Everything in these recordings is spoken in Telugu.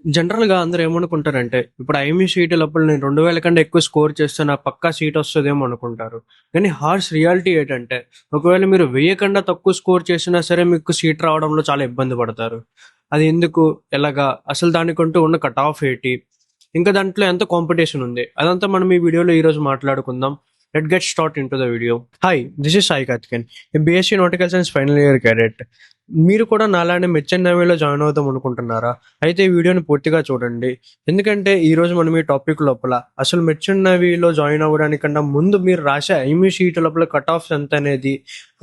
జనరల్‌గా అందరూ ఏమనుకుంటారంటే, ఇప్పుడు ఐఎంఈ సీఈటీలప్పుడు నేను 2000 కన్నా ఎక్కువ స్కోర్ చేస్తే నాకు పక్కా సీట్ వస్తదేమో అనుకుంటారు. కానీ హార్ష్ రియాలిటీ ఏటంటే, ఒకవేళ మీరు 1000 కన్నా తక్కువ స్కోర్ చేసినా సరే మీకు సీట్ రావడంలో చాలా ఇబ్బంది పడతారు. అది ఎందుకు? ఎలాగా? అసలు దానికంటూ ఉన్న కట్ ఆఫ్ ఏంటి? ఇంకా దాంట్లో ఎంత కాంపిటీషన్ ఉంది? అదంతా మనం ఈ వీడియోలో ఈరోజు మాట్లాడుకుందాం. Let get start into the video. Hi! This is Sai Karthikeyan. BSc nautical science final year cadet. మీరు కూడా నాలానే మెర్చెంట్ నేవీలో జాయిన్ అవుదాం అనుకుంటున్నారా? అయితే ఈ వీడియోని పూర్తిగా చూడండి. ఎందుకంటే ఈరోజు మనం ఈ టాపిక్ లోపల అసలు మెర్చెంట్ నేవీలో జాయిన్ అవ్వడానికన్నా ముందు మీరు రాసే ఐఎంఈ సీట్ లోపల కట్ ఆఫ్స్ ఎంత అనేది,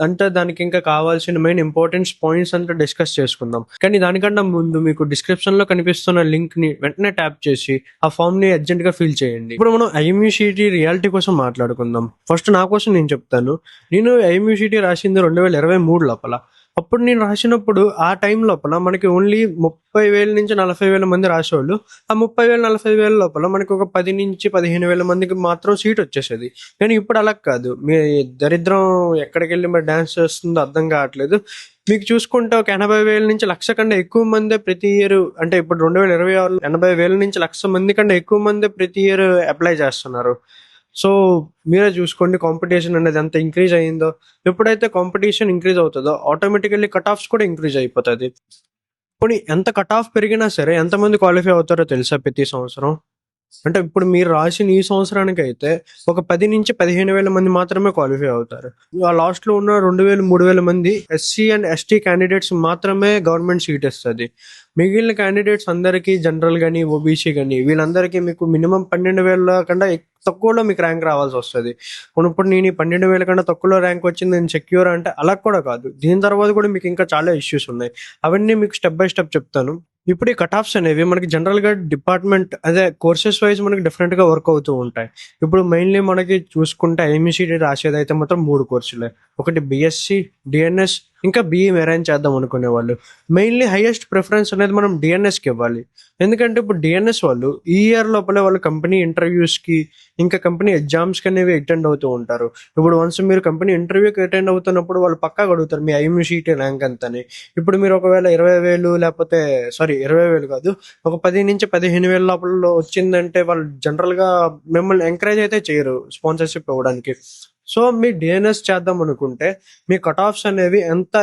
అంటే దానికి ఇంకా కావాల్సిన మెయిన్ ఇంపార్టెన్స్ పాయింట్స్ అంతా డిస్కస్ చేసుకుందాం. కానీ దానికన్నా ముందు మీకు డిస్క్రిప్షన్ లో కనిపిస్తున్న లింక్ ని వెంటనే ట్యాప్ చేసి ఆ ఫామ్ ని అర్జెంట్ గా ఫిల్ చేయండి. ఇప్పుడు మనం ఐఎంఈ సీటీ రియాలిటీ కోసం మాట్లాడుకుందాం. ఫస్ట్ నా కోసం నేను చెప్తాను. నేను ఐఎంఈ సీటీ రాసింది 2023 లోపల. అప్పుడు నేను రాసినప్పుడు ఆ టైం లోపల మనకి ఓన్లీ 30,000 నుంచి 40,000 మంది రాసేవాళ్ళు. ఆ 30,000 40,000 లోపల మనకి ఒక 10 నుంచి 15,000 మందికి మాత్రం సీట్ వచ్చేసేది. కానీ ఇప్పుడు అలా కాదు. మీ దరిద్రం ఎక్కడికి వెళ్ళి మరి డాన్స్ చేస్తుందో అర్థం కావట్లేదు. మీకు చూసుకుంటే ఒక 80,000 నుంచి 1,00,000 కన్నా ఎక్కువ మందే ప్రతి ఇయర్, అంటే ఇప్పుడు 2026 80,000 నుంచి 1,00,000 మంది కన్నా ఎక్కువ మందే ప్రతి ఇయర్ అప్లై చేస్తున్నారు. సో మీరే చూసుకోండి కాంపిటీషన్ అనేది ఎంత ఇంక్రీజ్ అయ్యిందో. ఎప్పుడైతే కాంపిటీషన్ ఇంక్రీజ్ అవుతుందో ఆటోమేటికల్లీ కట్ ఆఫ్స్ కూడా ఇంక్రీజ్ అయిపోతుంది. పోనీ ఎంత కట్ ఆఫ్ పెరిగినా సరే ఎంతమంది క్వాలిఫై అవుతారో తెలుసా ప్రతి సంవత్సరం? అంటే ఇప్పుడు మీరు రాసిన ఈ సంవత్సరానికి అయితే ఒక 10,000 నుంచి 15,000 మంది మాత్రమే క్వాలిఫై అవుతారు. ఆ లాస్ట్ లో ఉన్న 2,000 3,000 మంది ఎస్సీ అండ్ ఎస్టీ క్యాండిడేట్స్ మాత్రమే గవర్నమెంట్ సీట్ ఇస్తుంది. మిగిలిన క్యాండిడేట్స్ అందరికీ జనరల్ గానీ ఓబీసీ గానీ వీళ్ళందరికీ మీకు మినిమం 12,000 కన్నా తక్కువలో మీకు ర్యాంక్ రావాల్సి వస్తుంది. ఇప్పుడు నేను ఈ 12,000 కన్నా తక్కువలో ర్యాంక్ వచ్చింది నేను సెక్యూర్ అంటే అలా కూడా కాదు. దీని తర్వాత కూడా మీకు ఇంకా చాలా ఇష్యూస్ ఉన్నాయి. అవన్నీ మీకు స్టెప్ బై స్టెప్ చెప్తాను. ఇప్పుడు ఈ కట్ ఆఫ్స్ అనేవి మనకి జనరల్ గా డిపార్ట్మెంట్ అదే కోర్సెస్ వైజ్ మనకి డిఫరెంట్ గా వర్క్ అవుతూ ఉంటాయి. ఇప్పుడు మెయిన్లీ మనకి చూసుకుంటే ఎంఈసీటీ రాసేది అయితే మాత్రం 3 కోర్సులే. ఒకటి బిఎస్సి, డిఎన్ఎస్, ఇంకా బిఈ మెరైన్ చేద్దాం అనుకునే వాళ్ళు మెయిన్లీ హైయెస్ట్ ప్రిఫరెన్స్ అనేది మనం డిఎన్ఎస్ కి ఇవ్వాలి. ఎందుకంటే ఇప్పుడు డిఎన్ఎస్ వాళ్ళు ఈ ఇయర్ లోపల వాళ్ళు కంపెనీ ఇంటర్వ్యూస్ కి ఇంకా కంపెనీ ఎగ్జామ్స్ కి అనేవి అటెండ్ అవుతూ ఉంటారు. ఇప్పుడు వన్స్ మీరు కంపెనీ ఇంటర్వ్యూకి అటెండ్ అవుతున్నప్పుడు వాళ్ళు పక్కాగా అడుగుతారు మీ ఐఎంసీటీ ర్యాంక్ ఎంతని. ఇప్పుడు మీరు ఒకవేళ 20,000 లేకపోతే 20,000 కాదు, ఒక 10 నుంచి 15,000 లోపల వచ్చిందంటే వాళ్ళు జనరల్ గా మిమ్మల్ని ఎంకరేజ్ అయితే చేయరు స్పాన్సర్షిప్ ఇవ్వడానికి. సో మీ డిఎన్ఎస్ చేద్దాం అనుకుంటే మీ కట్ ఆఫ్స్ అనేవి ఎంత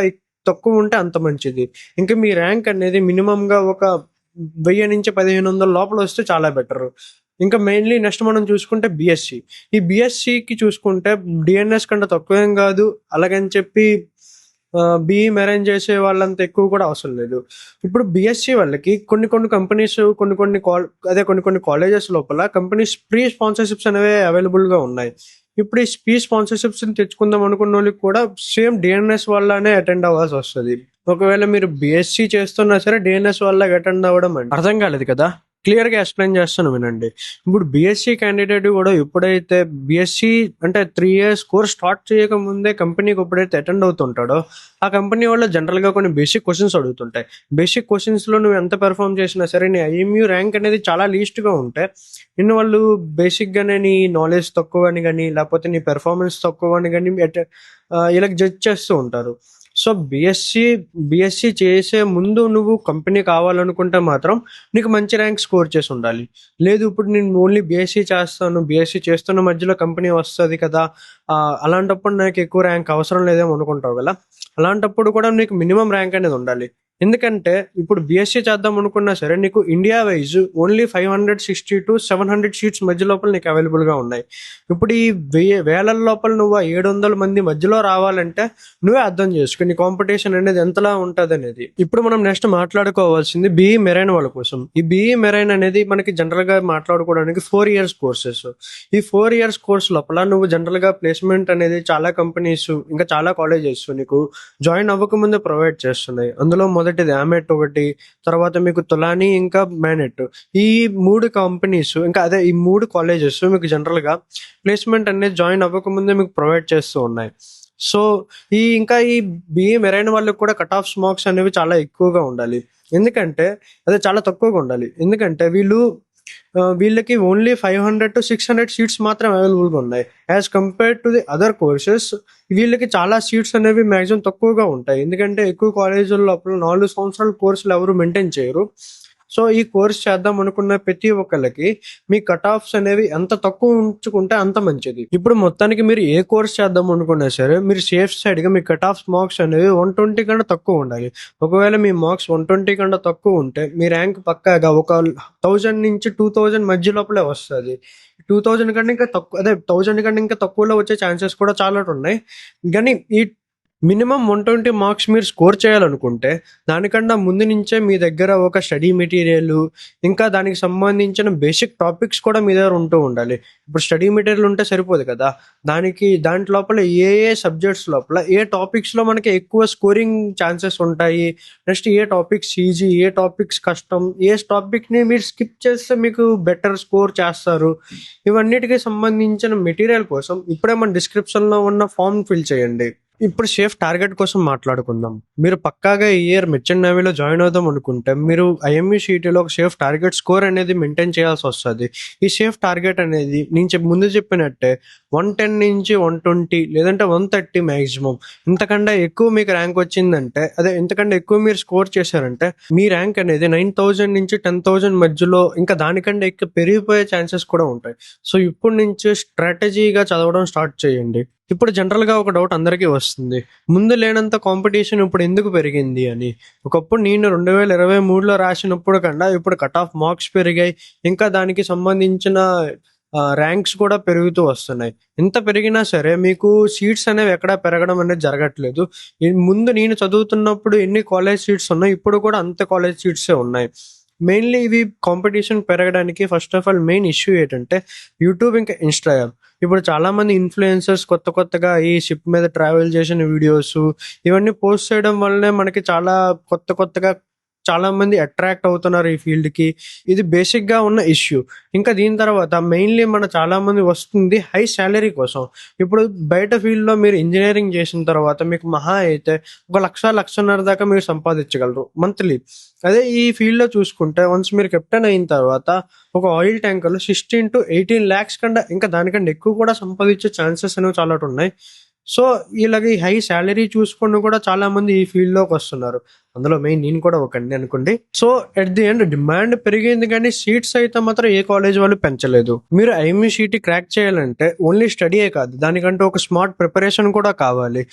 తక్కువ ఉంటే అంత మంచిది. ఇంకా మీ ర్యాంక్ అనేది మినిమం గా ఒక 1000 నుంచి 1,500 లోపల వస్తే చాలా బెటర్. ఇంకా మెయిన్లీ నెక్స్ట్ మనం చూసుకుంటే బిఎస్సి. ఈ బిఎస్సికి చూసుకుంటే డిఎన్ఎస్ కంటే తక్కువేం కాదు. అలాగని చెప్పి బిఈ మెరైన్ చేసే వాళ్ళంత ఎక్కువ కూడా అవసరం లేదు. ఇప్పుడు బిఎస్సి వాళ్ళకి కొన్ని కొన్ని కంపెనీస్ కొన్ని కొన్ని కాలేజెస్ లోపల కంపెనీస్ ప్రీ స్పాన్సర్షిప్స్ అనేవి అవైలబుల్ గా ఉన్నాయి. ఇప్పుడు ఈ ప్రీ స్పాన్సర్షిప్స్ తెచ్చుకుందాం అనుకున్న వాళ్ళకి కూడా సేమ్ డిఎన్ఎస్ వల్లనే అటెండ్ అవ్వాల్సి వస్తుంది. ఒకవేళ మీరు బిఎస్సి చేస్తున్నా సరే డిఎన్ఎస్ వల్ల అటెండ్ అవ్వడం అంటే అర్థం కాలేదు కదా. క్లియర్ గా ఎక్స్ప్లెయిన్ చేస్తాను వినండి. ఇప్పుడు బిఎస్సి క్యాండిడేట్ కూడా ఎప్పుడైతే బిఎస్సి అంటే 3 years కోర్స్ స్టార్ట్ చేయక ముందే కంపెనీకి ఎప్పుడైతే అటెండ్ అవుతుంటాడో ఆ కంపెనీ వాళ్ళు జనరల్ గా కొన్ని బేసిక్ క్వశ్చన్స్ అడుగుతుంటాయి. బేసిక్ క్వశ్చన్స్ లో నువ్వు ఎంత పెర్ఫామ్ చేసినా సరే నీ ఐఎంయూ ర్యాంక్ అనేది చాలా లీస్ట్ గా ఉంటే నిన్ను వాళ్ళు బేసిక్ గానే నీ నాలెడ్జ్ తక్కువ అని కానీ లేకపోతే నీ పెర్ఫార్మెన్స్ తక్కువ అని కానీ ఇలా జడ్జ్ చేస్తూ ఉంటారు. సో బిఎస్సి చేసే ముందు నువ్వు కంపెనీ కావాలనుకుంటే మాత్రం నీకు మంచి ర్యాంక్ స్కోర్ చేసి ఉండాలి. లేదు ఇప్పుడు నేను ఓన్లీ బీఎస్సీ చేస్తున్న మధ్యలో కంపెనీ వస్తుంది కదా, అలాంటప్పుడు నాకు ఎక్కువ ర్యాంక్ అవసరం లేదేమో అనుకుంటావు కదా. అలాంటప్పుడు కూడా నీకు మినిమం ర్యాంక్ అనేది ఉండాలి. ఎందుకంటే ఇప్పుడు బిఎస్సీ చేద్దాం అనుకున్నా సరే నీకు India wise only 560 to 700 seats మధ్య లోపల నీకు అవైలబుల్ గా ఉన్నాయి. ఇప్పుడు ఈ వేల లోపల నువ్వు 700 మంది మధ్యలో రావాలంటే నువ్వే అర్థం చేసుకో నీ కాంపిటీషన్ అనేది ఎంతలా ఉంటది అనేది. ఇప్పుడు మనం నెక్స్ట్ మాట్లాడుకోవాల్సింది బిఈ మెరైన్ వాళ్ళ కోసం. ఈ బిఈ మెరైన్ అనేది మనకి జనరల్ గా మాట్లాడుకోవడానికి 4 years కోర్సెస్. ఈ 4 years కోర్స్ లోపల నువ్వు జనరల్ గా ప్లేస్మెంట్ అనేది చాలా కంపెనీస్ ఇంకా చాలా కాలేజెస్ నీకు జాయిన్ అవ్వక ముందే ప్రొవైడ్ చేస్తున్నాయి. అందులో మొదటిది ఆమెట్ ఒకటి, తర్వాత మీకు తులాని, ఇంకా మ్యానెట్. ఈ 3 కంపెనీస్ ఇంకా అదే ఈ 3 కాలేజెస్ మీకు జనరల్ గా ప్లేస్మెంట్ అనేది జాయిన్ అవ్వక ముందే మీకు ప్రొవైడ్ చేస్తూ ఉన్నాయి. సో ఈ బిఈ మెరైన్ వాళ్ళకి కూడా కట్ ఆఫ్ మార్క్స్ అనేవి చాలా ఎక్కువగా ఉండాలి. ఎందుకంటే అదే చాలా తక్కువగా ఉండాలి. ఎందుకంటే వీళ్ళకి ఓన్లీ 500 to 600 సీట్స్ మాత్రం అవైలబుల్ గా ఉన్నాయి. As compared to the other courses వీళ్ళకి చాలా సీట్స్ అనేవి మాక్సిమం తక్కువగా ఉంటాయి. ఎందుకంటే ఎక్కువ కాలేజీల లోపల 4 సంవత్సరాల కోర్సులు ఎవరు మెయింటైన్ చేయరు. సో ఈ కోర్స్ చేద్దాం అనుకున్న ప్రతి ఒక్కళ్ళకి మీ కట్ ఆఫ్స్ అనేవి ఎంత తక్కువ ఉంచుకుంటే అంత మంచిది. ఇప్పుడు మొత్తానికి మీరు ఏ కోర్స్ చేద్దాం అనుకున్నా సరే మీరు సేఫ్ సైడ్ గా మీ కట్ ఆఫ్ మార్క్స్ అనేవి 120 కన్నా తక్కువ ఉండాలి. ఒకవేళ మీ మార్క్స్ 120 కన్నా తక్కువ ఉంటే మీ ర్యాంక్ పక్కాగా ఒక 1000 నుంచి 2000 మధ్య లోపలే వస్తుంది. 2000 కంటే ఇంకా తక్కువ, అదే 1000 కంటే ఇంకా తక్కువలో వచ్చే ఛాన్సెస్ కూడా చాలా ఉన్నాయి. కానీ ఈ మినిమం 120 మార్క్స్ మీరు స్కోర్ చేయాలనుకుంటే దానికన్నా ముందు నుంచే మీ దగ్గర ఒక స్టడీ మెటీరియల్, ఇంకా దానికి సంబంధించిన బేసిక్ టాపిక్స్ కూడా మీ దగ్గర ఉంటూ ఉండాలి. ఇప్పుడు స్టడీ మెటీరియల్ ఉంటే సరిపోదు కదా, దాంట్ లోపల ఏ ఏ సబ్జెక్ట్స్ లోపల ఏ టాపిక్స్లో మనకి ఎక్కువ స్కోరింగ్ ఛాన్సెస్ ఉంటాయి, నెక్స్ట్ ఏ టాపిక్స్ ఈజీ, ఏ టాపిక్స్ కష్టం, ఏ టాపిక్ని మీరు స్కిప్ చేస్తే మీకు బెటర్ స్కోర్ చేస్తారు, ఇవన్నిటికి సంబంధించిన మెటీరియల్ కోసం ఇప్పుడే మన డిస్క్రిప్షన్లో ఉన్న ఫామ్ ఫిల్ చేయండి. ఇప్పుడు సేఫ్ టార్గెట్ కోసం మాట్లాడుకుందాం. మీరు పక్కాగా ఈ ఇయర్ మెర్చెంట్ నేవీలో జాయిన్ అవుదాం అనుకుంటే మీరు ఐఎంఈ షీటీలో ఒక సేఫ్ టార్గెట్ స్కోర్ అనేది మెయింటైన్ చేయాల్సి వస్తుంది. ఈ సేఫ్ టార్గెట్ అనేది నేను ముందు చెప్పినట్టే 110 నుంచి 120 లేదంటే 130 మ్యాక్సిమం. ఇంతకంటే ఎక్కువ మీకు ర్యాంక్ వచ్చిందంటే, అదే ఇంతకంటే ఎక్కువ మీరు స్కోర్ చేశారంటే మీ ర్యాంక్ అనేది 9000 నుంచి 10,000 మధ్యలో, ఇంకా దానికంటే ఎక్కువ పెరిగిపోయే ఛాన్సెస్ కూడా ఉంటాయి. సో ఇప్పుడు నుంచి స్ట్రాటజీగా చదవడం స్టార్ట్ చేయండి. ఇప్పుడు జనరల్గా ఒక డౌట్ అందరికీ వస్తుంది, ముందు లేనంత కాంపిటీషన్ ఇప్పుడు ఎందుకు పెరిగింది అని. ఒకప్పుడు నేను 2023లో రాసినప్పుడు కన్నా ఇప్పుడు కట్ ఆఫ్ మార్క్స్ పెరిగాయి, ఇంకా దానికి సంబంధించిన ర్యాంక్స్ కూడా పెరుగుతూ వస్తున్నాయి. ఎంత పెరిగినా సరే మీకు సీట్స్ అనేవి ఎక్కడా పెరగడం అనేది జరగట్లేదు. ముందు నేను చదువుతున్నప్పుడు ఎన్ని కాలేజ్ సీట్స్ ఉన్నాయి, ఇప్పుడు కూడా అంత కాలేజ్ సీట్సే ఉన్నాయి. మెయిన్లీ ఇవి కాంపిటీషన్ పెరగడానికి first of all main issue ఏంటంటే యూట్యూబ్ ఇంకా ఇన్స్టాగ్రామ్. ఇప్పుడు చాలా మంది ఇన్ఫ్లుయెన్సర్స్ కొత్తగా ఈ షిప్ మీద ట్రావెల్ చేసిన వీడియోస్ ఇవన్నీ పోస్ట్ చేయడం వల్లనే మనకి చాలా కొత్తగా చాలా మంది అట్రాక్ట్ అవుతున్నారు ఈ ఫీల్డ్ కి. ఇది బేసిక్ గా ఉన్న ఇష్యూ. ఇంకా దీని తర్వాత మెయిన్లీ మన చాలా మంది వస్తుంది హై శాలరీ కోసం. ఇప్పుడు బయట ఫీల్డ్ లో మీరు ఇంజనీరింగ్ చేసిన తర్వాత మీకు మహా అయితే 1,00,000-1,50,000 దాకా మీరు సంపాదించగలరు మంత్లీ. అదే ఈ ఫీల్డ్ లో చూసుకుంటే వన్స్ మీరు కెప్టెన్ అయిన తర్వాత ఒక ఆయిల్ ట్యాంకర్ లో 16 to 18 lakhs కంటే ఇంకా దానికంటే ఎక్కువ కూడా సంపాదించే ఛాన్సెస్ అనేవి చాలా ఉన్నాయి. సో ఇలాగ ఈ హై శాలరీ చూసుకొని కూడా చాలా మంది ఈ ఫీల్డ్ లోకి వస్తున్నారు. అందులో మెయిన్ నేను కూడా ఒకండి అనుకోండి. So at the end demand పెరిగింది కానీ సీట్స్ అయితే మాత్రం ఏ కాలేజ్ వాళ్ళు పెంచలేదు. మీరు ఐఎంఈ షీట్ క్రాక్ చేయాలంటే ఓన్లీ స్టడీయే కాదు, దానికంటే ఒక స్మార్ట్ ప్రిపరేషన్ కూడా కావాలి.